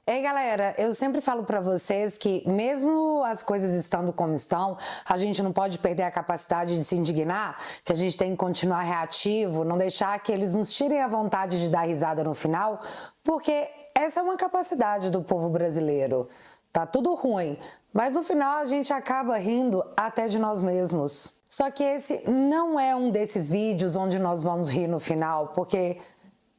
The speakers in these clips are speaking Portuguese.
Ei, galera, eu sempre falo pra vocês que mesmo as coisas estando como estão, a gente não pode perder a capacidade de se indignar, que a gente tem que continuar reativo, não deixar que eles nos tirem a vontade de dar risada no final, porque essa é uma capacidade do povo brasileiro. Tá tudo ruim, mas no final a gente acaba rindo até de nós mesmos. Só que esse não é um desses vídeos onde nós vamos rir no final, porque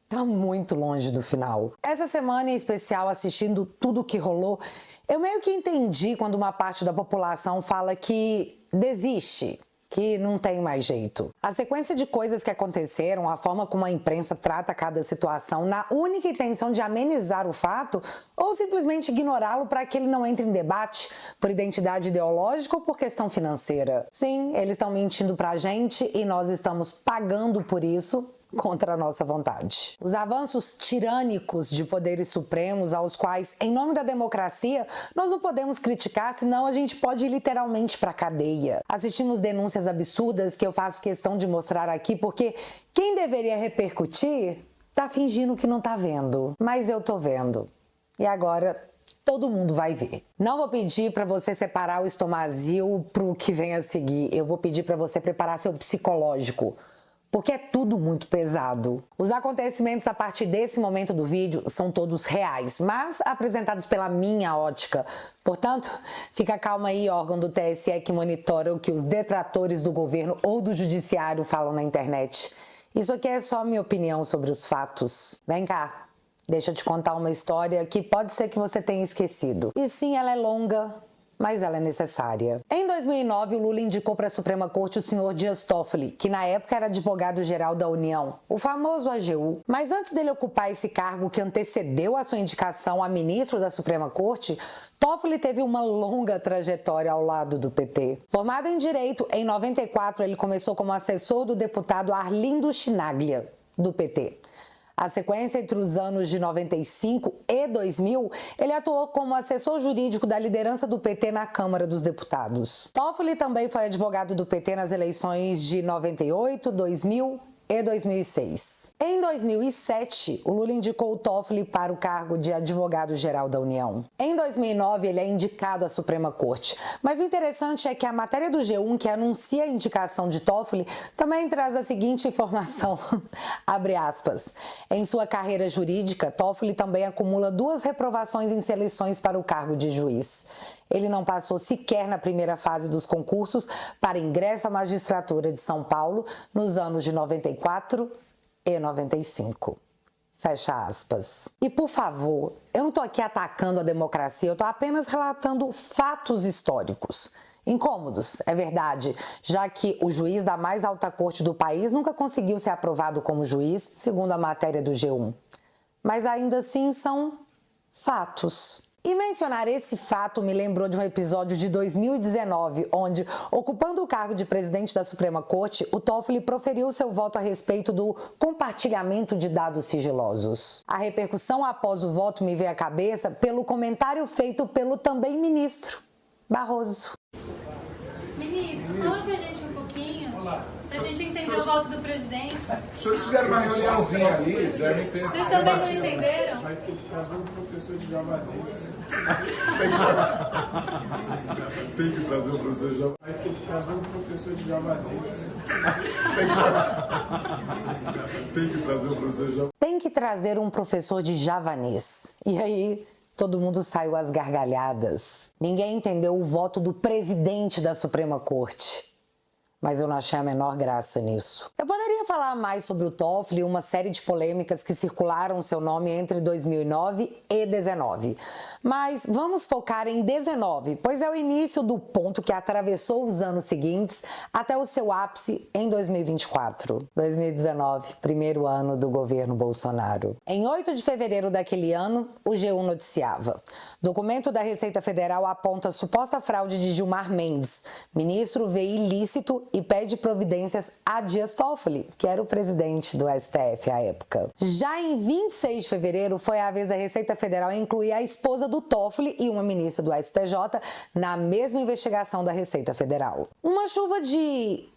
tá muito longe do final. Essa semana em especial, assistindo tudo o que rolou, eu meio que entendi quando uma parte da população fala que desiste, que não tem mais jeito. A sequência de coisas que aconteceram, a forma como a imprensa trata cada situação, na única intenção de amenizar o fato ou simplesmente ignorá-lo para que ele não entre em debate por identidade ideológica ou por questão financeira. Sim, eles estão mentindo pra gente e nós estamos pagando por isso contra a nossa vontade. Os avanços tirânicos de poderes supremos aos quais, em nome da democracia, nós não podemos criticar, senão a gente pode ir literalmente para a cadeia. Assistimos denúncias absurdas que eu faço questão de mostrar aqui porque quem deveria repercutir tá fingindo que não tá vendo. Mas eu tô vendo. E agora todo mundo vai ver. Não vou pedir para você separar o estomazil pro que vem a seguir. Eu vou pedir para você preparar seu psicológico, porque é tudo muito pesado. Os acontecimentos a partir desse momento do vídeo são todos reais, mas apresentados pela minha ótica. Portanto, fica calma aí, órgão do TSE que monitora o que os detratores do governo ou do judiciário falam na internet. Isso aqui é só minha opinião sobre os fatos. Vem cá, deixa eu te contar uma história que pode ser que você tenha esquecido. E sim, ela é longa, mas ela é necessária. Em 2009, o Lula indicou para a Suprema Corte o senhor Dias Toffoli, que na época era advogado-geral da União, o famoso AGU. Mas antes dele ocupar esse cargo que antecedeu a sua indicação a ministro da Suprema Corte, Toffoli teve uma longa trajetória ao lado do PT. Formado em Direito, em 94 ele começou como assessor do deputado Arlindo Chinaglia, do PT. A sequência entre os anos de 95 e 2000, ele atuou como assessor jurídico da liderança do PT na Câmara dos Deputados. Toffoli também foi advogado do PT nas eleições de 98, 2000 e 2006. Em 2007, o Lula indicou o Toffoli para o cargo de advogado-geral da União. Em 2009, ele é indicado à Suprema Corte. Mas o interessante é que a matéria do G1, que anuncia a indicação de Toffoli, também traz a seguinte informação, abre aspas, em sua carreira jurídica, Toffoli também acumula 2 reprovações em seleções para o cargo de juiz. Ele não passou sequer na primeira fase dos concursos para ingresso à magistratura de São Paulo nos anos de 94 e 95. Fecha aspas. E por favor, eu não estou aqui atacando a democracia, eu estou apenas relatando fatos históricos. Incômodos, é verdade, já que o juiz da mais alta corte do país nunca conseguiu ser aprovado como juiz, segundo a matéria do G1. Mas ainda assim são fatos. E mencionar esse fato me lembrou de um episódio de 2019, onde, ocupando o cargo de presidente da Suprema Corte, o Toffoli proferiu seu voto a respeito do compartilhamento de dados sigilosos. A repercussão após o voto me veio à cabeça pelo comentário feito pelo também ministro Barroso. Ministro, fala pra gente um pouquinho, pra gente entender o voto do presidente. Os senhores fizeram uma reuniãozinha ali, devem ter... Vocês também não entenderam? Vai ter que trazer um professor de javanês. Tem que trazer um professor de javanês. Vai ter que trazer um professor de javanês. Tem que trazer um professor de javanês. Tem que trazer um professor de javanês. E aí, todo mundo saiu às gargalhadas. Ninguém entendeu o voto do presidente da Suprema Corte. Mas eu não achei a menor graça nisso. Eu poderia falar mais sobre o Toffoli e uma série de polêmicas que circularam seu nome entre 2009 e 2019. Mas vamos focar em 2019, pois é o início do ponto que atravessou os anos seguintes até o seu ápice em 2024. 2019, primeiro ano do governo Bolsonaro. Em 8 de fevereiro daquele ano, o G1 noticiava: documento da Receita Federal aponta suposta fraude de Gilmar Mendes. Ministro vê ilícito e pede providências a Dias Toffoli, que era o presidente do STF à época. Já em 26 de fevereiro, foi a vez da Receita Federal incluir a esposa do Toffoli e uma ministra do STJ na mesma investigação da Receita Federal. Uma chuva de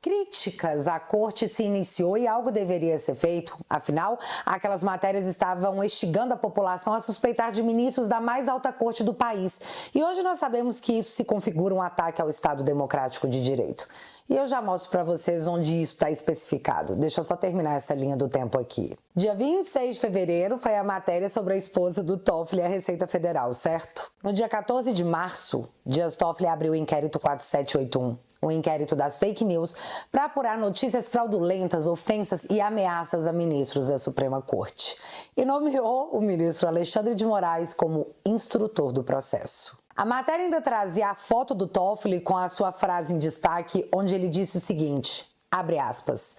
críticas à corte se iniciou e algo deveria ser feito. Afinal, aquelas matérias estavam instigando a população a suspeitar de ministros da mais alta corte do país. E hoje nós sabemos que isso se configura um ataque ao Estado Democrático de Direito. E eu já mostro para vocês onde isso está especificado. Deixa eu só terminar essa linha do tempo aqui. Dia 26 de fevereiro foi a matéria sobre a esposa do Toffoli e a Receita Federal, certo? No dia 14 de março, Dias Toffoli abriu o inquérito 4781. O inquérito das fake news para apurar notícias fraudulentas, ofensas e ameaças a ministros da Suprema Corte. E nomeou o ministro Alexandre de Moraes como instrutor do processo. A matéria ainda trazia a foto do Toffoli com a sua frase em destaque, onde ele disse o seguinte, abre aspas,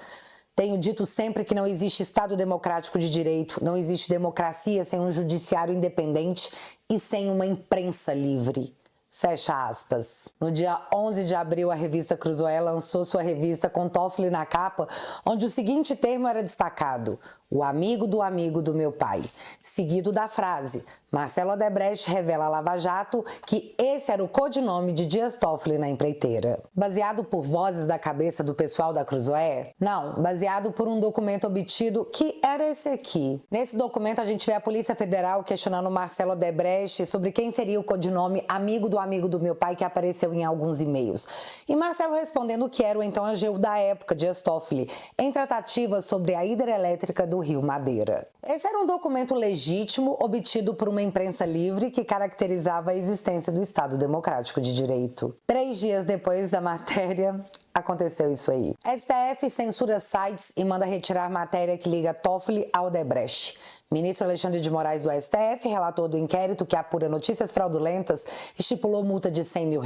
tenho dito sempre que não existe Estado democrático de direito, não existe democracia sem um judiciário independente e sem uma imprensa livre. Fecha aspas. No dia 11 de abril, a revista Cruzoé lançou sua revista com Toffoli na capa, onde o seguinte termo era destacado, o amigo do meu pai, seguido da frase, Marcelo Odebrecht revela a Lava Jato que esse era o codinome de Dias Toffoli na empreiteira. Baseado por vozes da cabeça do pessoal da Cruzoé? Não, baseado por um documento obtido que era esse aqui. Nesse documento a gente vê a Polícia Federal questionando Marcelo Odebrecht sobre quem seria o codinome amigo do meu pai que apareceu em alguns e-mails. E Marcelo respondendo que era o então AGU da época, Dias Toffoli, em tratativas sobre a hidrelétrica do Rio Madeira. Esse era um documento legítimo obtido por uma imprensa livre que caracterizava a existência do Estado Democrático de Direito. 3 dias depois da matéria, aconteceu isso aí. STF censura sites e manda retirar matéria que liga Toffoli ao Odebrecht. Ministro Alexandre de Moraes do STF, relator do inquérito que apura notícias fraudulentas, estipulou multa de R$100 mil.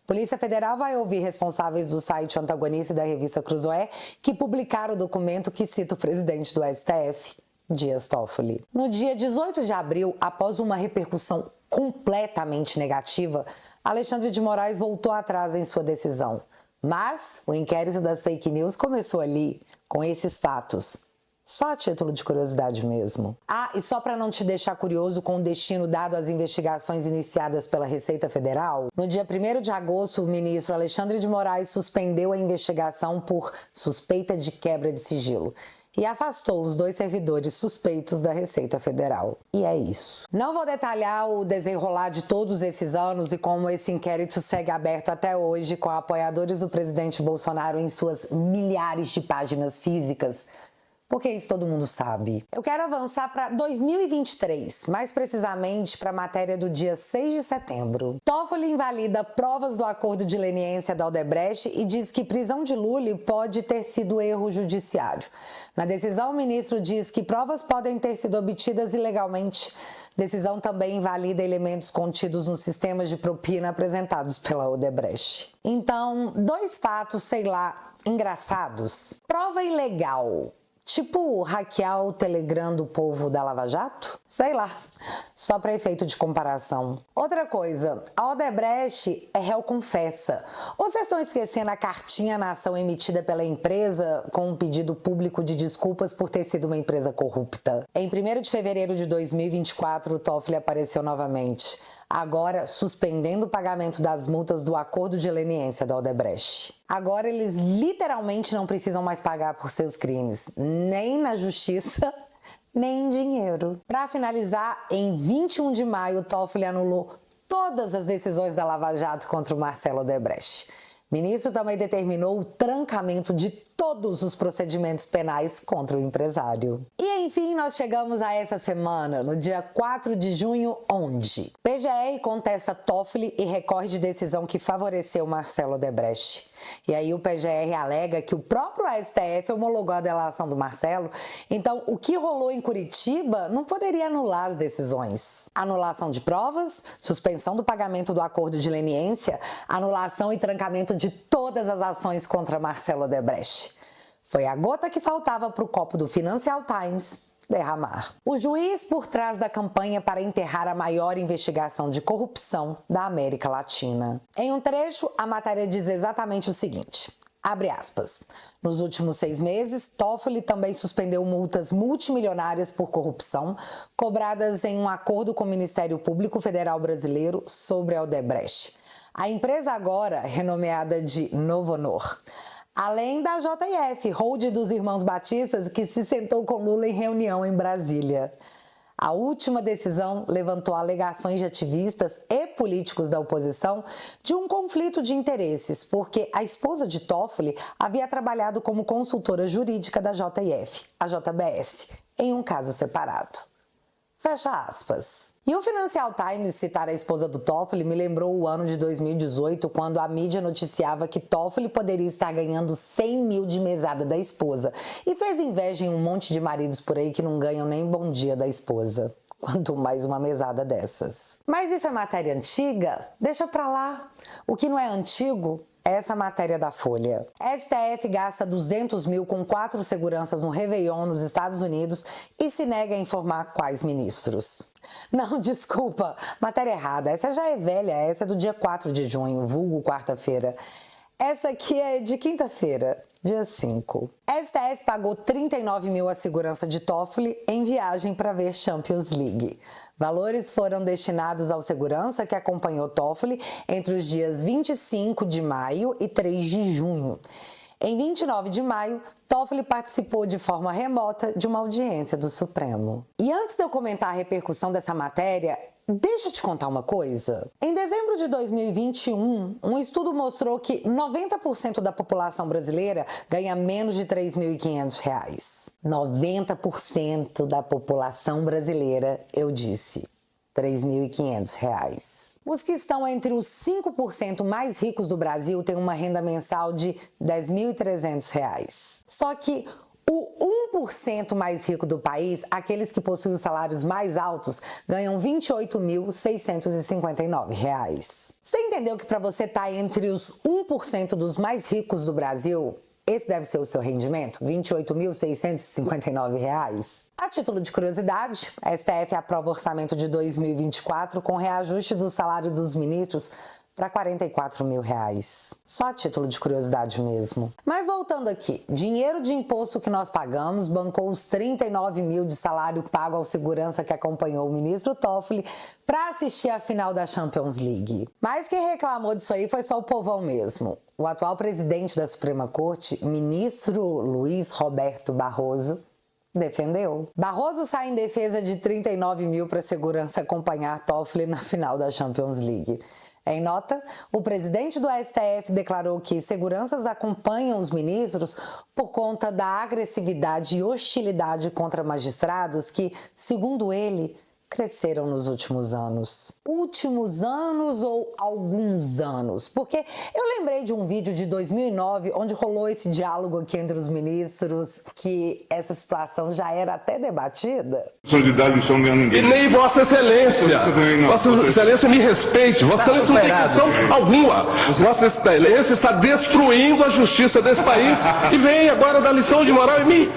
Polícia Federal vai ouvir responsáveis do site antagonista e da revista Cruzoé que publicaram o documento que cita o presidente do STF, Dias Toffoli. No dia 18 de abril, após uma repercussão completamente negativa, Alexandre de Moraes voltou atrás em sua decisão. Mas o inquérito das fake news começou ali, com esses fatos. Só a título de curiosidade mesmo. Ah, e só para não te deixar curioso com o destino dado às investigações iniciadas pela Receita Federal, no dia 1º de agosto, o ministro Alexandre de Moraes suspendeu a investigação por suspeita de quebra de sigilo e afastou os 2 servidores suspeitos da Receita Federal. E é isso. Não vou detalhar o desenrolar de todos esses anos e como esse inquérito segue aberto até hoje com apoiadores do presidente Bolsonaro em suas milhares de páginas físicas, porque isso todo mundo sabe. Eu quero avançar para 2023, mais precisamente para a matéria do dia 6 de setembro. Toffoli invalida provas do acordo de leniência da Odebrecht e diz que prisão de Lula pode ter sido erro judiciário. Na decisão, o ministro diz que provas podem ter sido obtidas ilegalmente. Decisão também invalida elementos contidos nos sistemas de propina apresentados pela Odebrecht. Então, 2 fatos, sei lá, engraçados. Prova ilegal. Tipo hackear o Telegram do povo da Lava Jato? Sei lá, só para efeito de comparação. Outra coisa, a Odebrecht é réu confessa. Ou vocês estão esquecendo a cartinha na ação emitida pela empresa com um pedido público de desculpas por ter sido uma empresa corrupta? Em 1º de fevereiro de 2024, o Toffoli apareceu novamente. Agora suspendendo o pagamento das multas do acordo de leniência da Odebrecht. Agora eles literalmente não precisam mais pagar por seus crimes, nem na justiça, nem em dinheiro. Para finalizar, em 21 de maio, Toffoli anulou todas as decisões da Lava Jato contra o Marcelo Odebrecht. O ministro também determinou o trancamento de todos os procedimentos penais contra o empresário. E enfim, nós chegamos a essa semana, no dia 4 de junho, onde PGR contesta Toffoli e recorre de decisão que favoreceu Marcelo Odebrecht. E aí o PGR alega que o próprio STF homologou a delação do Marcelo, então o que rolou em Curitiba não poderia anular as decisões. Anulação de provas, suspensão do pagamento do acordo de leniência, anulação e trancamento de todas as ações contra Marcelo Odebrecht. Foi a gota que faltava para o copo do Financial Times derramar. O juiz por trás da campanha para enterrar a maior investigação de corrupção da América Latina. Em um trecho, a matéria diz exatamente o seguinte, abre aspas, nos últimos 6 meses, Toffoli também suspendeu multas multimilionárias por corrupção, cobradas em um acordo com o Ministério Público Federal Brasileiro sobre a Odebrecht. A empresa agora, renomeada de Novo Honor, Além da JF, holding dos irmãos Batistas, que se sentou com Lula em reunião em Brasília. A última decisão levantou alegações de ativistas e políticos da oposição de um conflito de interesses, porque a esposa de Toffoli havia trabalhado como consultora jurídica da JF, a JBS, em um caso separado. Fecha aspas. E o Financial Times citar a esposa do Toffoli me lembrou o ano de 2018, quando a mídia noticiava que Toffoli poderia estar ganhando 100 mil de mesada da esposa e fez inveja em um monte de maridos por aí que não ganham nem bom dia da esposa. Quanto mais uma mesada dessas. Mas isso é matéria antiga? Deixa pra lá. O que não é antigo é essa matéria da Folha. STF gasta 200 mil com 4 seguranças no Réveillon nos Estados Unidos e se nega a informar quais ministros. Não, desculpa, matéria errada. Essa já é velha, essa é do dia 4 de junho, vulgo quarta-feira. Essa aqui é de quinta-feira, dia 5. STF pagou 39 mil à segurança de Toffoli em viagem para ver Champions League. Valores foram destinados ao segurança que acompanhou Toffoli entre os dias 25 de maio e 3 de junho. Em 29 de maio, Toffoli participou de forma remota de uma audiência do Supremo. E antes de eu comentar a repercussão dessa matéria, deixa eu te contar uma coisa. Em dezembro de 2021, um estudo mostrou que 90% da população brasileira ganha menos de R$ 3.500. 90% da população brasileira, eu disse, R$ 3.500. Os que estão entre os 5% mais ricos do Brasil têm uma renda mensal de R$ 10.300. Só que o 1% mais rico do país, aqueles que possuem os salários mais altos, ganham R$ 28.659. Você entendeu que para você estar entre os 1% dos mais ricos do Brasil, esse deve ser o seu rendimento? R$ 28.659. A título de curiosidade, a STF aprova o orçamento de 2024 com reajuste do salário dos ministros para R$ 44 mil. Só a título de curiosidade mesmo. Mas voltando aqui, dinheiro de imposto que nós pagamos bancou os 39 mil de salário pago ao segurança que acompanhou o ministro Toffoli para assistir a final da Champions League. Mas quem reclamou disso aí foi só o povão mesmo. O atual presidente da Suprema Corte, ministro Luiz Roberto Barroso, defendeu. Barroso sai em defesa de 39 mil para a segurança acompanhar Toffoli na final da Champions League. Em nota, o presidente do STF declarou que seguranças acompanham os ministros por conta da agressividade e hostilidade contra magistrados que, segundo ele, cresceram nos últimos anos. Últimos anos ou alguns anos? Porque eu lembrei de um vídeo de 2009 onde rolou esse diálogo aqui entre os ministros, que essa situação já era até debatida. Sou de dar lição de ninguém. E nem Vossa Excelência. Vossa Excelência me respeite. Vossa Excelência não tem lição alguma. Vossa Excelência está destruindo a justiça desse país e vem agora dar lição de moral em mim.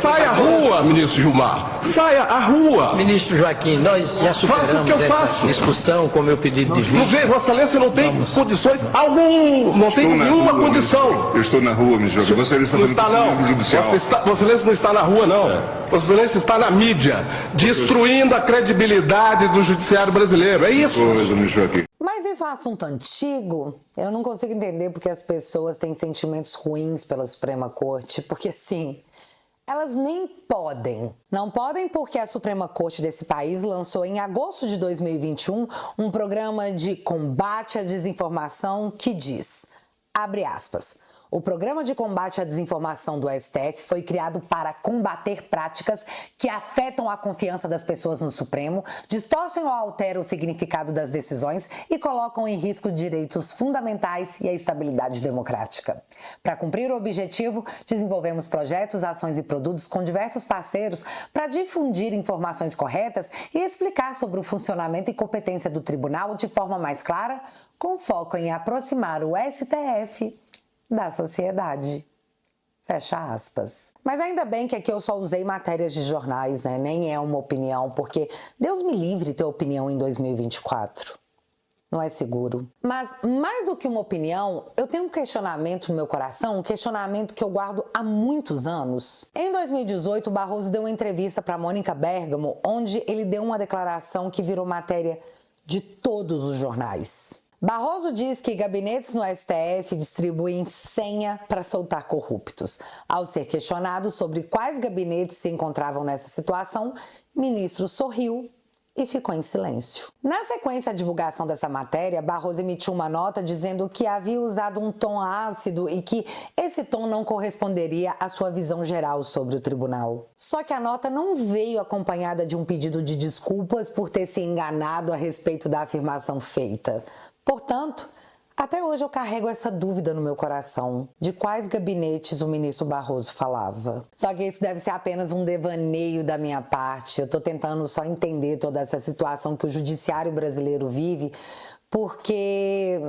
Saia à rua, ministro Gilmar. Saia à rua. Ministro Joaquim, nós já superamos essa discussão com o meu pedido de vista. Não vê, Vossa Excelência não tem condições alguma, não tem nenhuma condição. Eu estou na rua, me joga. Você está não está não. Vossa Excelência não está na rua não. Vossa Excelência está na mídia, destruindo a credibilidade do judiciário brasileiro. É isso. Mas isso é um assunto antigo? Eu não consigo entender porque as pessoas têm sentimentos ruins pela Suprema Corte, porque assim, elas nem podem. Não podem porque a Suprema Corte desse país lançou em agosto de 2021 um programa de combate à desinformação que diz, abre aspas, o Programa de Combate à Desinformação do STF foi criado para combater práticas que afetam a confiança das pessoas no Supremo, distorcem ou alteram o significado das decisões e colocam em risco direitos fundamentais e a estabilidade democrática. Para cumprir o objetivo, desenvolvemos projetos, ações e produtos com diversos parceiros para difundir informações corretas e explicar sobre o funcionamento e competência do tribunal de forma mais clara, com foco em aproximar o STF da sociedade. Fecha aspas. Mas ainda bem que aqui eu só usei matérias de jornais, né? Nem é uma opinião, porque Deus me livre ter opinião em 2024. Não é seguro. Mas mais do que uma opinião, eu tenho um questionamento no meu coração, um questionamento que eu guardo há muitos anos. Em 2018, o Barroso deu uma entrevista para Mônica Bergamo, onde ele deu uma declaração que virou matéria de todos os jornais. Barroso diz que gabinetes no STF distribuem senha para soltar corruptos. Ao ser questionado sobre quais gabinetes se encontravam nessa situação, o ministro sorriu e ficou em silêncio. Na sequência à divulgação dessa matéria, Barroso emitiu uma nota dizendo que havia usado um tom ácido e que esse tom não corresponderia à sua visão geral sobre o tribunal. Só que a nota não veio acompanhada de um pedido de desculpas por ter se enganado a respeito da afirmação feita. Portanto, até hoje eu carrego essa dúvida no meu coração, de quais gabinetes o ministro Barroso falava. Só que isso deve ser apenas um devaneio da minha parte. Eu estou tentando só entender toda essa situação que o judiciário brasileiro vive, porque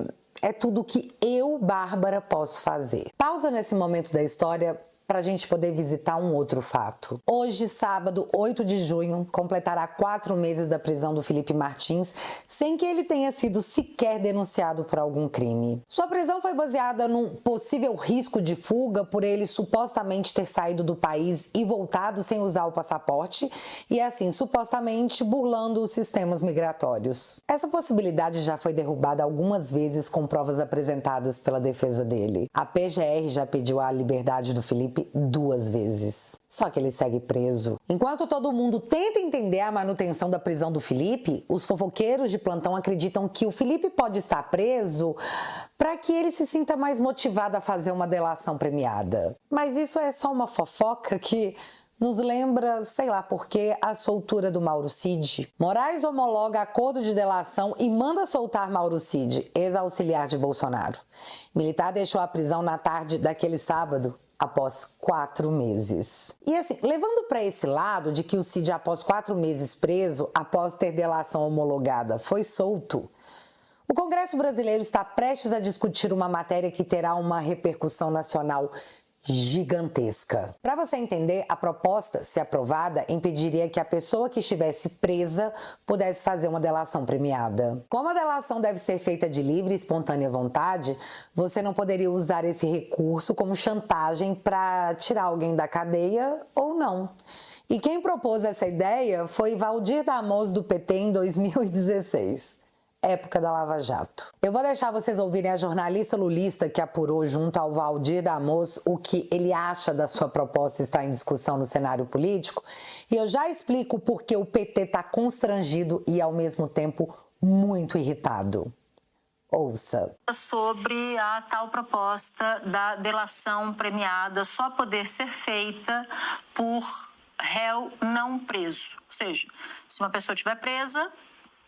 é tudo que eu, Bárbara, posso fazer. Pausa nesse momento da história para a gente poder visitar um outro fato. Hoje, sábado, 8 de junho, completará 4 meses da prisão do Felipe Martins, sem que ele tenha sido sequer denunciado por algum crime. Sua prisão foi baseada num possível risco de fuga por ele supostamente ter saído do país e voltado sem usar o passaporte e, assim, supostamente burlando os sistemas migratórios. Essa possibilidade já foi derrubada algumas vezes com provas apresentadas pela defesa dele. A PGR já pediu a liberdade do Felipe 2 vezes. Só que ele segue preso. Enquanto todo mundo tenta entender a manutenção da prisão do Felipe, os fofoqueiros de plantão acreditam que o Felipe pode estar preso para que ele se sinta mais motivado a fazer uma delação premiada. Mas isso é só uma fofoca que nos lembra, sei lá por quê, a soltura do Mauro Cid. Moraes homologa acordo de delação e manda soltar Mauro Cid, ex-auxiliar de Bolsonaro. Militar deixou a prisão na tarde daquele sábado, após 4 meses. E assim, levando para esse lado de que o Cid, após 4 meses preso, após ter delação homologada, foi solto, o Congresso brasileiro está prestes a discutir uma matéria que terá uma repercussão nacional gigantesca. Para você entender, a proposta, se aprovada, impediria que a pessoa que estivesse presa pudesse fazer uma delação premiada. Como a delação deve ser feita de livre e espontânea vontade, você não poderia usar esse recurso como chantagem para tirar alguém da cadeia ou não. E quem propôs essa ideia foi Valdir Damoso, do PT, em 2016. Época da Lava Jato. Eu vou deixar vocês ouvirem a jornalista lulista que apurou junto ao Valdir Damoso o que ele acha da sua proposta estar em discussão no cenário político, e eu já explico por que o PT está constrangido e, ao mesmo tempo, muito irritado. Ouça. Sobre a tal proposta da delação premiada só poder ser feita por réu não preso. Ou seja, se uma pessoa estiver presa,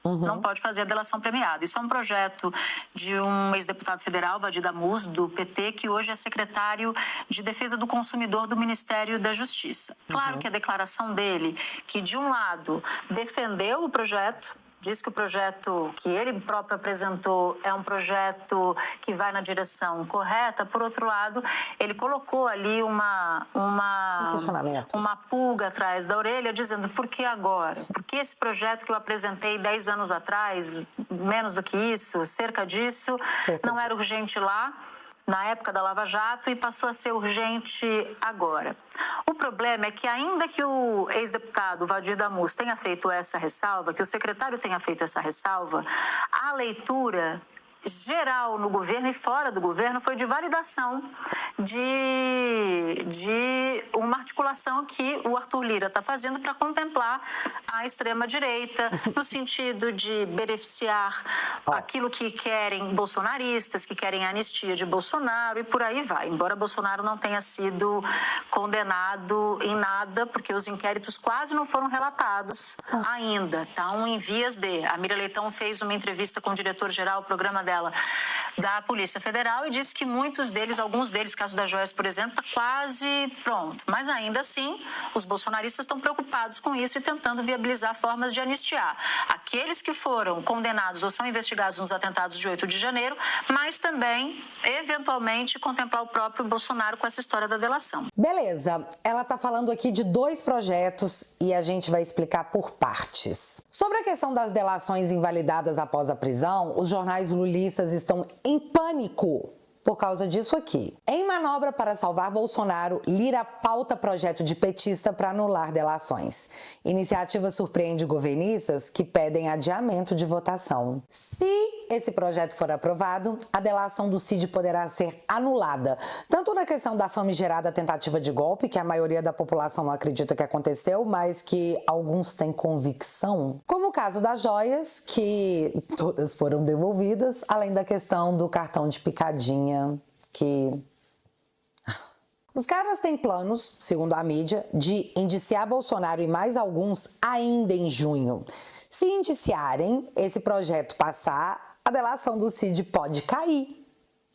não pode fazer a delação premiada. Isso é um projeto de um ex-deputado federal, Valdir Damoso, do PT, que hoje é secretário de Defesa do Consumidor do Ministério da Justiça. Claro que a declaração dele, que de um lado defendeu o projeto, diz que o projeto que ele próprio apresentou é um projeto que vai na direção correta. Por outro lado, ele colocou ali uma pulga atrás da orelha, dizendo: por que agora? Por que esse projeto que eu apresentei 10 anos atrás, menos do que isso, cerca disso, não era urgente lá, na época da Lava Jato, e passou a ser urgente agora? O problema é que, ainda que o ex-deputado Valdir Damoso tenha feito essa ressalva, que o secretário tenha feito essa ressalva, a leitura geral no governo e fora do governo foi de validação de uma articulação que o Arthur Lira está fazendo para contemplar a extrema-direita, no sentido de beneficiar aquilo que querem bolsonaristas, que querem a anistia de Bolsonaro, e por aí vai. Embora Bolsonaro não tenha sido condenado em nada, porque os inquéritos quase não foram relatados ainda, estão em vias de. A Miriam Leitão fez uma entrevista com o diretor-geral, o programa dela, da Polícia Federal, e disse que alguns deles, caso da Joias, por exemplo, está quase pronto. Mas ainda assim, os bolsonaristas estão preocupados com isso e tentando viabilizar formas de anistiar aqueles que foram condenados ou são investigados nos atentados de 8 de janeiro, mas também, eventualmente, contemplar o próprio Bolsonaro com essa história da delação. Beleza, ela está falando aqui de 2 projetos e a gente vai explicar por partes. Sobre a questão das delações invalidadas após a prisão, os jornais lulistas estão em pânico por causa disso aqui. Em manobra para salvar Bolsonaro, Lira pauta projeto de petista para anular delações. Iniciativa surpreende governistas que pedem adiamento de votação. Se esse projeto for aprovado, a delação do Cid poderá ser anulada, tanto na questão da famigerada tentativa de golpe, que a maioria da população não acredita que aconteceu, mas que alguns têm convicção, como o caso das joias, que todas foram devolvidas, além da questão do cartão de picadinha, que... Os caras têm planos, segundo a mídia, de indiciar Bolsonaro e mais alguns ainda em junho. Se indiciarem, esse projeto passar, a delação do Cid pode cair.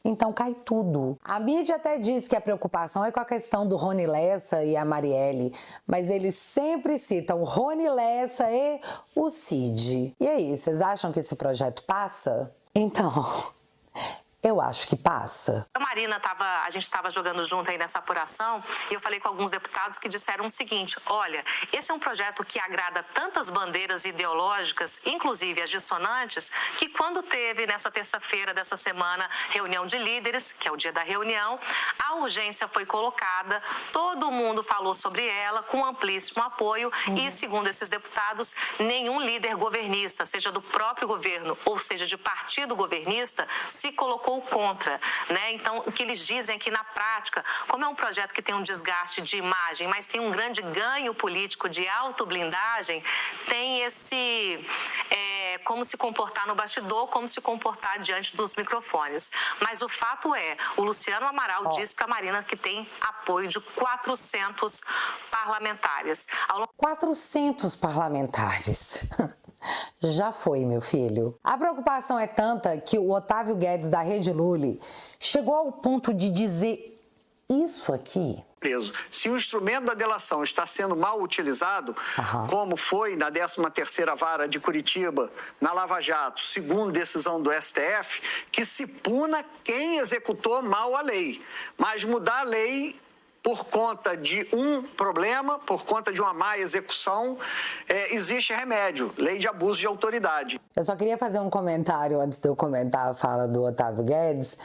Então cai tudo. A mídia até diz que a preocupação é com a questão do Rony Lessa e a Marielle, mas eles sempre citam o Rony Lessa e o Cid. E aí, vocês acham que esse projeto passa? Então, eu acho que passa. A gente estava jogando junto aí nessa apuração e eu falei com alguns deputados que disseram o seguinte: olha, esse é um projeto que agrada tantas bandeiras ideológicas, inclusive as dissonantes, que quando teve nessa terça-feira dessa semana reunião de líderes, que é o dia da reunião, a urgência foi colocada, todo mundo falou sobre ela com amplíssimo apoio e, segundo esses deputados, nenhum líder governista, seja do próprio governo ou seja de partido governista, se colocou contra, né? Então, o que eles dizem é que, na prática, como é um projeto que tem um desgaste de imagem, mas tem um grande ganho político de autoblindagem, tem esse como se comportar no bastidor, como se comportar diante dos microfones. Mas o fato é, o Luciano Amaral disse para a Marina que tem apoio de 400 parlamentares. 400 parlamentares. Já foi, meu filho. A preocupação é tanta que o Otávio Guedes, da Rede Lully, chegou ao ponto de dizer isso aqui. Preso. Se o instrumento da delação está sendo mal utilizado, como foi na 13ª Vara de Curitiba, na Lava Jato, segundo decisão do STF, que se puna quem executou mal a lei. Mas mudar a lei por conta de um problema, por conta de uma má execução, existe remédio, lei de abuso de autoridade. Eu só queria fazer um comentário antes de eu comentar a fala do Otávio Guedes.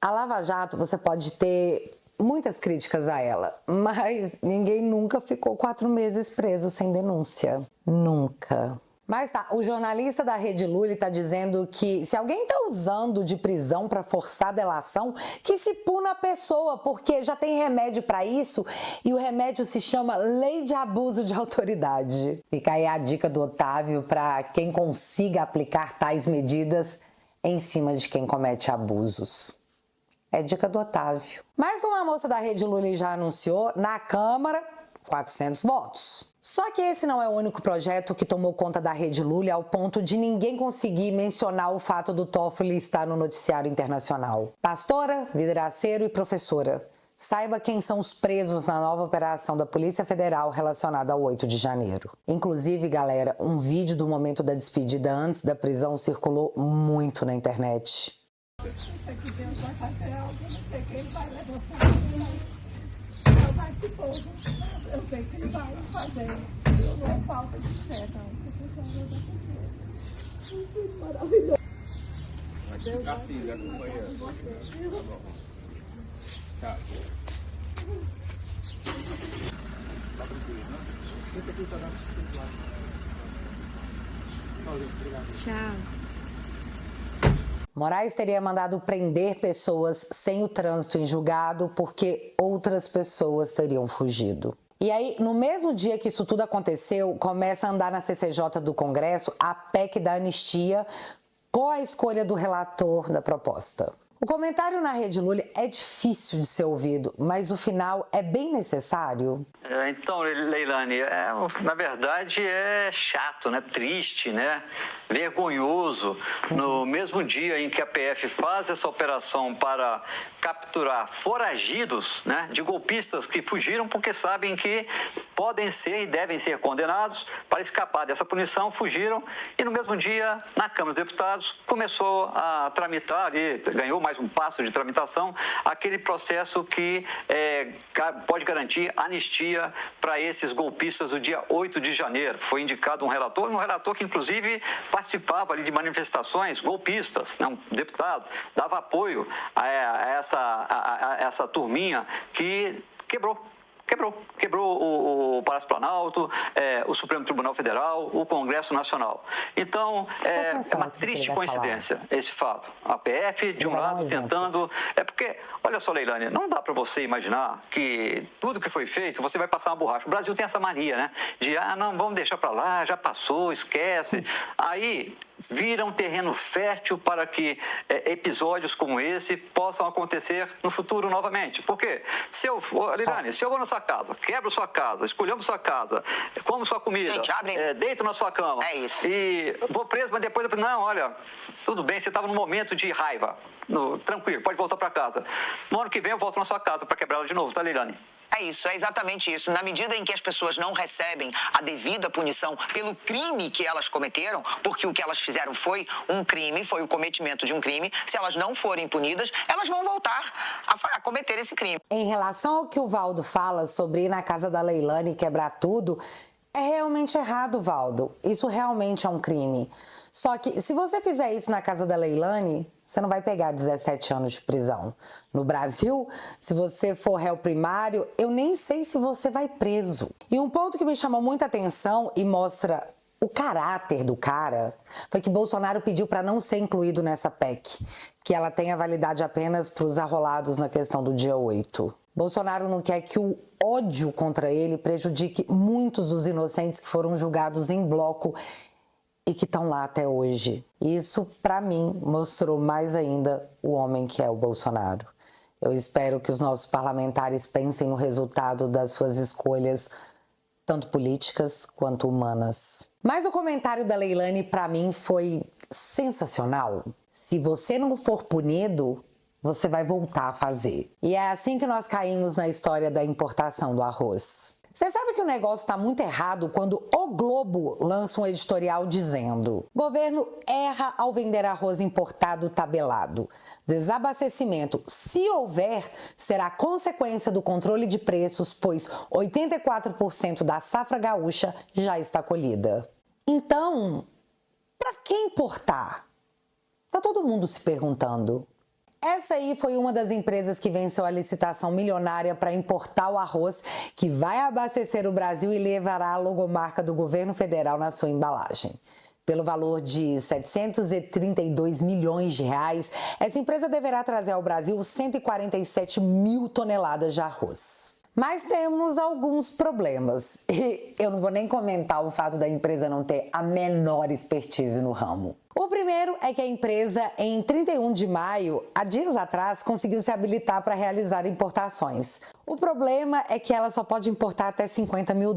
A Lava Jato, você pode ter muitas críticas a ela, mas ninguém nunca ficou 4 meses preso sem denúncia. Nunca. Mas tá, o jornalista da Rede Lully tá dizendo que se alguém tá usando de prisão para forçar a delação, que se puna a pessoa, porque já tem remédio para isso e o remédio se chama Lei de Abuso de Autoridade. Fica aí a dica do Otávio para quem consiga aplicar tais medidas em cima de quem comete abusos. É dica do Otávio. Mas como a moça da Rede Lully já anunciou, na Câmara, 400 votos. Só que esse não é o único projeto que tomou conta da Rede Lully ao ponto de ninguém conseguir mencionar o fato do Toffoli estar no noticiário internacional. Pastora, vidraceiro e professora. Saiba quem são os presos na nova operação da Polícia Federal relacionada ao 8 de janeiro. Inclusive, galera, um vídeo do momento da despedida antes da prisão circulou muito na internet. Eu sei que Deus vai fazer algo, eu não sei que Ele vai levantar, mas vai se povo. Eu sei que Ele vai fazer. Eu não falta de fé, não. Porque maravilhoso. Vai ficar assim, já acompanha. Tá. Tá tranquilo, né? Senta aqui, tá lá. Tchau. Moraes teria mandado prender pessoas sem o trânsito em julgado porque outras pessoas teriam fugido. E aí, no mesmo dia que isso tudo aconteceu, começa a andar na CCJ do Congresso a PEC da anistia com a escolha do relator da proposta. O comentário na Rede Lully é difícil de ser ouvido, mas o final é bem necessário. Então, Leilane, na verdade é chato, né? Triste, né? Vergonhoso. No mesmo dia em que a PF faz essa operação para capturar foragidos, né? De golpistas que fugiram porque sabem que podem ser e devem ser condenados, para escapar dessa punição, fugiram e no mesmo dia, na Câmara dos Deputados, começou a tramitar e ganhou mais mais um passo de tramitação, aquele processo que pode garantir anistia para esses golpistas do dia 8 de janeiro. Foi indicado um relator que inclusive participava ali de manifestações golpistas, né? Um deputado, dava apoio a essa turminha que quebrou o Palácio Planalto, o Supremo Tribunal Federal, o Congresso Nacional. Então, é uma triste coincidência esse fato. A PF, de um lado, tentando... porque, olha só, Leilane, não dá para você imaginar que tudo que foi feito, você vai passar uma borracha. O Brasil tem essa mania, né? De, não, vamos deixar para lá, já passou, esquece. Aí vira um terreno fértil para que episódios como esse possam acontecer no futuro novamente. Por quê? Leilane, se eu vou na sua casa, quebro sua casa, esculhambo sua casa, como sua comida, deito na sua cama e vou preso, mas depois não, olha, tudo bem, você estava num momento de raiva, tranquilo, pode voltar para casa. No ano que vem eu volto na sua casa para quebrar ela de novo, tá, Leilane? É isso, é exatamente isso. Na medida em que as pessoas não recebem a devida punição pelo crime que elas cometeram, porque o que elas fizeram foi um crime, foi o cometimento de um crime, se elas não forem punidas, elas vão voltar a cometer esse crime. Em relação ao que o Valdo fala sobre ir na casa da Leilane e quebrar tudo, é realmente errado, Valdo. Isso realmente é um crime. Só que se você fizer isso na casa da Leilane, você não vai pegar 17 anos de prisão. No Brasil, se você for réu primário, eu nem sei se você vai preso. E um ponto que me chamou muita atenção e mostra o caráter do cara foi que Bolsonaro pediu para não ser incluído nessa PEC, que ela tenha validade apenas para os arrolados na questão do dia 8. Bolsonaro não quer que o ódio contra ele prejudique muitos dos inocentes que foram julgados em bloco e que estão lá até hoje. Isso, para mim, mostrou mais ainda o homem que é o Bolsonaro. Eu espero que os nossos parlamentares pensem no resultado das suas escolhas, tanto políticas quanto humanas. Mas o comentário da Leilane, para mim, foi sensacional. Se você não for punido, você vai voltar a fazer. E é assim que nós caímos na história da importação do arroz. Você sabe que o negócio está muito errado quando o Globo lança um editorial dizendo: governo erra ao vender arroz importado tabelado. Desabastecimento, se houver, será consequência do controle de preços, pois 84% da safra gaúcha já está colhida. Então, para que importar? Tá todo mundo se perguntando. Essa aí foi uma das empresas que venceu a licitação milionária para importar o arroz, que vai abastecer o Brasil e levará a logomarca do governo federal na sua embalagem. Pelo valor de 732 milhões de reais, essa empresa deverá trazer ao Brasil 147 mil toneladas de arroz. Mas temos alguns problemas. E eu não vou nem comentar o fato da empresa não ter a menor expertise no ramo. O primeiro é que a empresa, em 31 de maio, há dias atrás, conseguiu se habilitar para realizar importações. O problema é que ela só pode importar até $50 mil.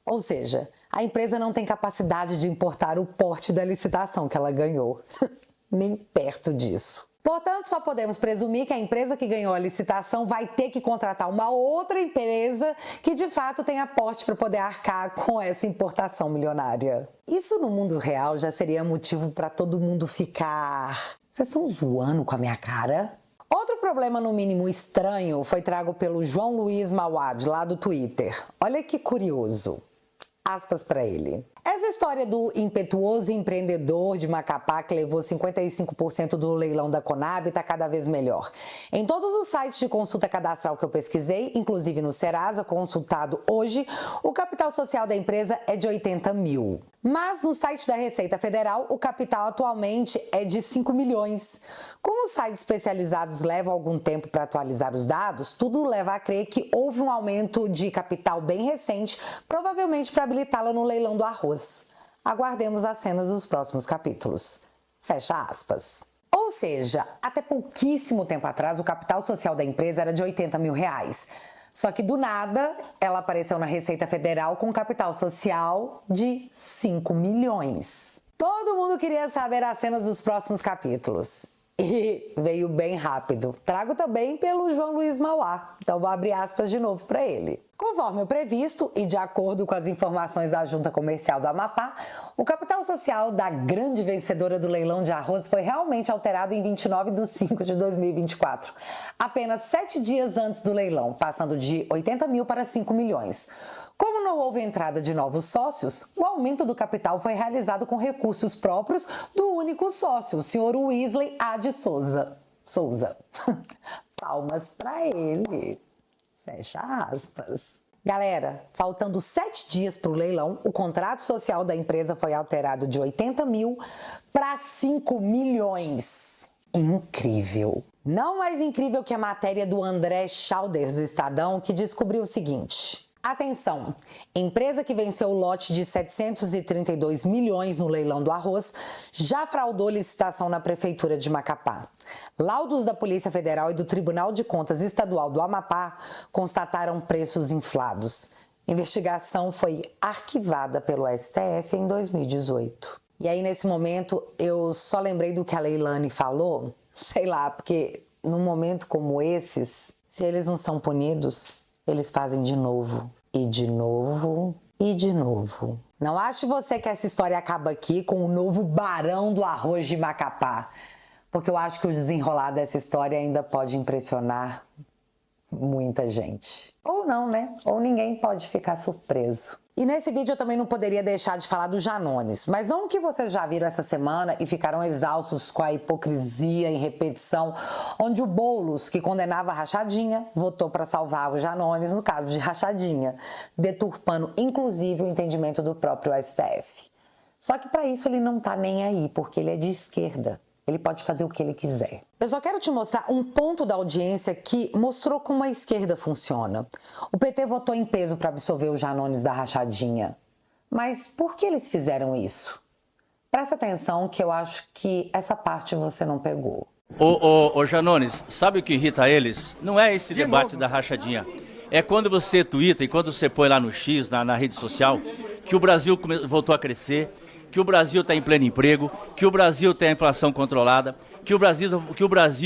Ou seja, a empresa não tem capacidade de importar o porte da licitação que ela ganhou. Nem perto disso. Portanto, só podemos presumir que a empresa que ganhou a licitação vai ter que contratar uma outra empresa que de fato tenha porte para poder arcar com essa importação milionária. Isso no mundo real já seria motivo para todo mundo ficar... Vocês estão zoando com a minha cara? Outro problema no mínimo estranho foi trago pelo João Luiz Mauad, lá do Twitter. Olha que curioso. Aspas para ele. Essa história do impetuoso empreendedor de Macapá que levou 55% do leilão da Conab está cada vez melhor. Em todos os sites de consulta cadastral que eu pesquisei, inclusive no Serasa, consultado hoje, o capital social da empresa é de 80 mil. Mas no site da Receita Federal, o capital atualmente é de 5 milhões. Como os sites especializados levam algum tempo para atualizar os dados, tudo leva a crer que houve um aumento de capital bem recente, provavelmente para habilitá-la no leilão do arroz. Aguardemos as cenas dos próximos capítulos. Fecha aspas. Ou seja, até pouquíssimo tempo atrás, o capital social da empresa era de 80 mil reais. Só que do nada, ela apareceu na Receita Federal com capital social de 5 milhões. Todo mundo queria saber as cenas dos próximos capítulos. E veio bem rápido. Trago também pelo João Luiz Mauá. Então vou abrir aspas de novo para ele. Conforme o previsto e de acordo com as informações da Junta Comercial do Amapá, o capital social da grande vencedora do leilão de arroz foi realmente alterado em 29/5/2024, apenas 7 dias antes do leilão, passando de 80 mil para 5 milhões. Como não houve entrada de novos sócios, o aumento do capital foi realizado com recursos próprios do único sócio, o senhor Wesley A. de Souza. Palmas para ele. Fecha aspas. Galera, faltando 7 dias para o leilão, o contrato social da empresa foi alterado de 80 mil para 5 milhões. Incrível. Não mais incrível que a matéria do André Chalders do Estadão, que descobriu o seguinte. Atenção, empresa que venceu o lote de 732 milhões no leilão do arroz já fraudou licitação na Prefeitura de Macapá. Laudos da Polícia Federal e do Tribunal de Contas Estadual do Amapá constataram preços inflados. Investigação foi arquivada pelo STF em 2018. E aí, nesse momento, eu só lembrei do que a Leilane falou, sei lá, porque num momento como esses, se eles não são punidos, eles fazem de novo, e de novo, e de novo. Não ache você que essa história acaba aqui com o novo barão do arroz de Macapá, porque eu acho que o desenrolar dessa história ainda pode impressionar muita gente. Ou não, né? Ou ninguém pode ficar surpreso. E nesse vídeo eu também não poderia deixar de falar do Janones, mas não o que vocês já viram essa semana e ficaram exaustos com a hipocrisia em repetição, onde o Boulos, que condenava a rachadinha, votou para salvar o Janones no caso de rachadinha, deturpando inclusive o entendimento do próprio STF. Só que para isso ele não tá nem aí, porque ele é de esquerda. Ele pode fazer o que ele quiser. Eu só quero te mostrar um ponto da audiência que mostrou como a esquerda funciona. O PT votou em peso para absolver o Janones da rachadinha. Mas por que eles fizeram isso? Presta atenção que eu acho que essa parte você não pegou. Ô Janones, sabe o que irrita eles? Não é esse debate da rachadinha. É quando você tuita e quando você põe lá no X, na rede social, que o Brasil voltou a crescer, que o Brasil está em pleno emprego, que o Brasil tem a inflação controlada, que o Brasil,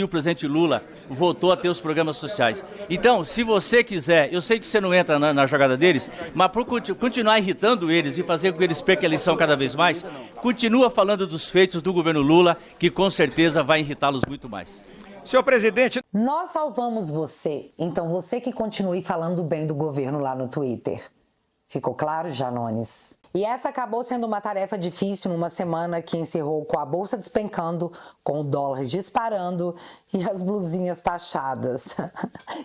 o presidente Lula, voltou a ter os programas sociais. Então, se você quiser, eu sei que você não entra na jogada deles, mas por continuar irritando eles e fazer com que eles percam a eleição cada vez mais, continua falando dos feitos do governo Lula, que com certeza vai irritá-los muito mais. Senhor presidente... Nós salvamos você, então você que continue falando bem do governo lá no Twitter. Ficou claro, Janones? E essa acabou sendo uma tarefa difícil numa semana que encerrou com a bolsa despencando, com o dólar disparando e as blusinhas taxadas.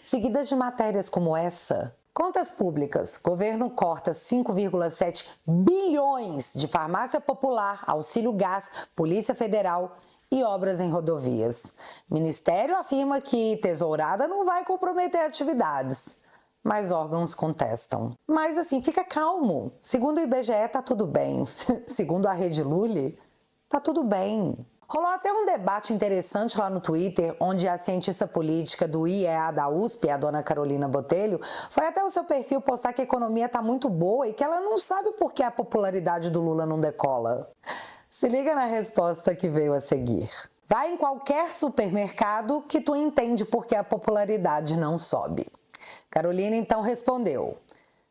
Seguidas de matérias como essa. Contas públicas. Governo corta 5,7 bilhões de farmácia popular, auxílio gás, Polícia Federal e obras em rodovias. Ministério afirma que tesourada não vai comprometer atividades. Mas órgãos contestam. Mas assim, fica calmo. Segundo o IBGE, tá tudo bem. Segundo a Rede Lully, tá tudo bem. Rolou até um debate interessante lá no Twitter, onde a cientista política do IEA da USP, a dona Carolina Botelho, foi até o seu perfil postar que a economia tá muito boa e que ela não sabe por que a popularidade do Lula não decola. Se liga na resposta que veio a seguir. Vai em qualquer supermercado que tu entende por que a popularidade não sobe. Carolina então respondeu: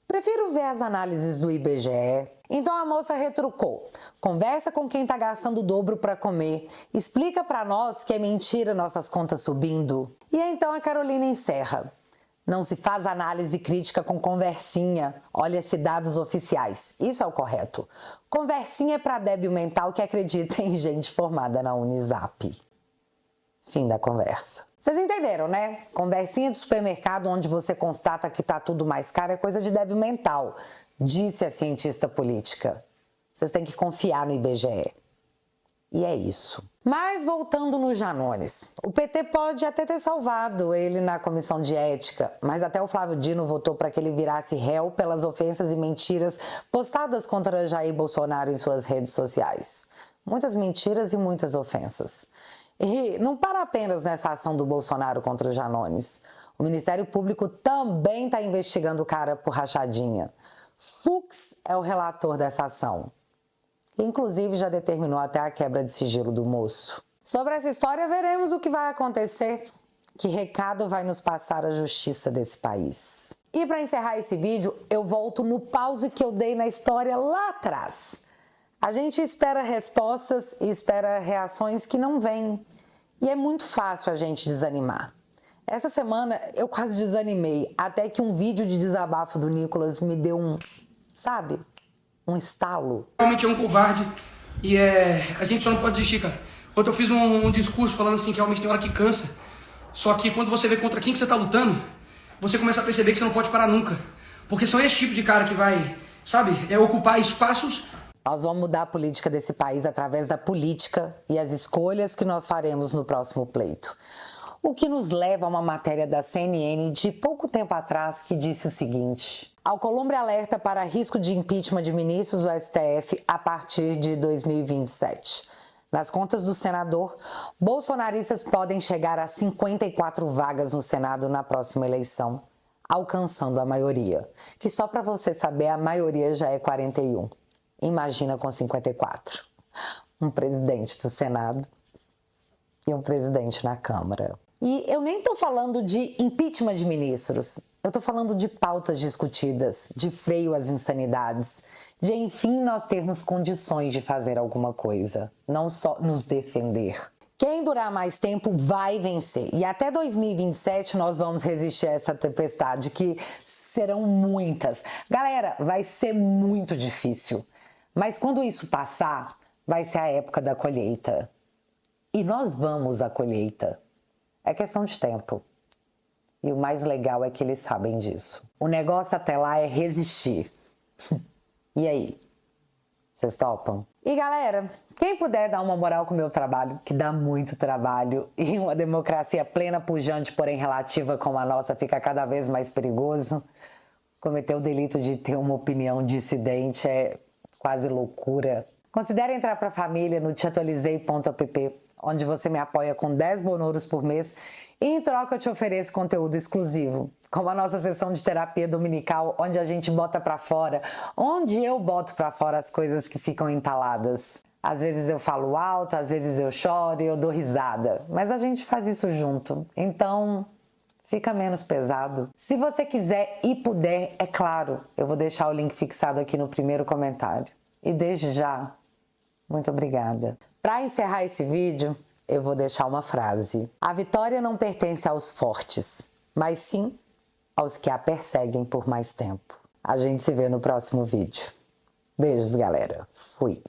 prefiro ver as análises do IBGE. Então a moça retrucou: conversa com quem tá gastando o dobro para comer. Explica para nós que é mentira nossas contas subindo. E então a Carolina encerra: não se faz análise crítica com conversinha. Olha-se dados oficiais. Isso é o correto. Conversinha é para débil mental que acredita em gente formada na Unisap. Fim da conversa. Vocês entenderam, né? Conversinha de supermercado onde você constata que tá tudo mais caro é coisa de débil mental, disse a cientista política. Vocês têm que confiar no IBGE. E é isso. Mas voltando no Janones, o PT pode até ter salvado ele na comissão de ética, mas até o Flávio Dino votou para que ele virasse réu pelas ofensas e mentiras postadas contra Jair Bolsonaro em suas redes sociais. Muitas mentiras e muitas ofensas. E não para apenas nessa ação do Bolsonaro contra o Janones. O Ministério Público também está investigando o cara por rachadinha. Fux é o relator dessa ação. Inclusive já determinou até a quebra de sigilo do moço. Sobre essa história, veremos o que vai acontecer. Que recado vai nos passar a justiça desse país? E para encerrar esse vídeo, eu volto no pause que eu dei na história lá atrás. A gente espera respostas e espera reações que não vêm. E é muito fácil a gente desanimar. Essa semana eu quase desanimei, até que um vídeo de desabafo do Nicolas me deu um estalo. Realmente é um covarde e a gente só não pode desistir, cara. Ontem eu fiz um discurso falando assim que realmente tem hora que cansa. Só que quando você vê contra quem que você tá lutando, você começa a perceber que você não pode parar nunca. Porque são esse tipo de cara que vai, ocupar espaços. Nós vamos mudar a política desse país através da política e as escolhas que nós faremos no próximo pleito. O que nos leva a uma matéria da CNN de pouco tempo atrás que disse o seguinte: Alcolumbre alerta para risco de impeachment de ministros do STF a partir de 2027. Nas contas do senador, bolsonaristas podem chegar a 54 vagas no Senado na próxima eleição, alcançando a maioria. Que só para você saber, a maioria já é 41. Imagina com 54. Um presidente do Senado e um presidente na Câmara. E eu nem estou falando de impeachment de ministros, eu estou falando de pautas discutidas, de freio às insanidades, de enfim nós termos condições de fazer alguma coisa, não só nos defender. Quem durar mais tempo vai vencer. E até 2027 nós vamos resistir a essa tempestade, que serão muitas. Galera, vai ser muito difícil. Mas quando isso passar, vai ser a época da colheita. E nós vamos à colheita. É questão de tempo. E o mais legal é que eles sabem disso. O negócio até lá é resistir. E aí? Vocês topam? E galera, quem puder dar uma moral com o meu trabalho, que dá muito trabalho, e uma democracia plena, pujante, porém relativa como a nossa, fica cada vez mais perigoso. Cometer o delito de ter uma opinião dissidente é quase loucura. Considere entrar para a família no teatualizei.app, onde você me apoia com 10 bonouros por mês e em troca eu te ofereço conteúdo exclusivo, como a nossa sessão de terapia dominical, onde a gente bota pra fora, onde eu boto pra fora as coisas que ficam entaladas. Às vezes eu falo alto, às vezes eu choro e eu dou risada, mas a gente faz isso junto, então fica menos pesado. Se você quiser e puder, é claro, eu vou deixar o link fixado aqui no primeiro comentário. E desde já, muito obrigada. Para encerrar esse vídeo, eu vou deixar uma frase. A vitória não pertence aos fortes, mas sim aos que a perseguem por mais tempo. A gente se vê no próximo vídeo. Beijos, galera. Fui.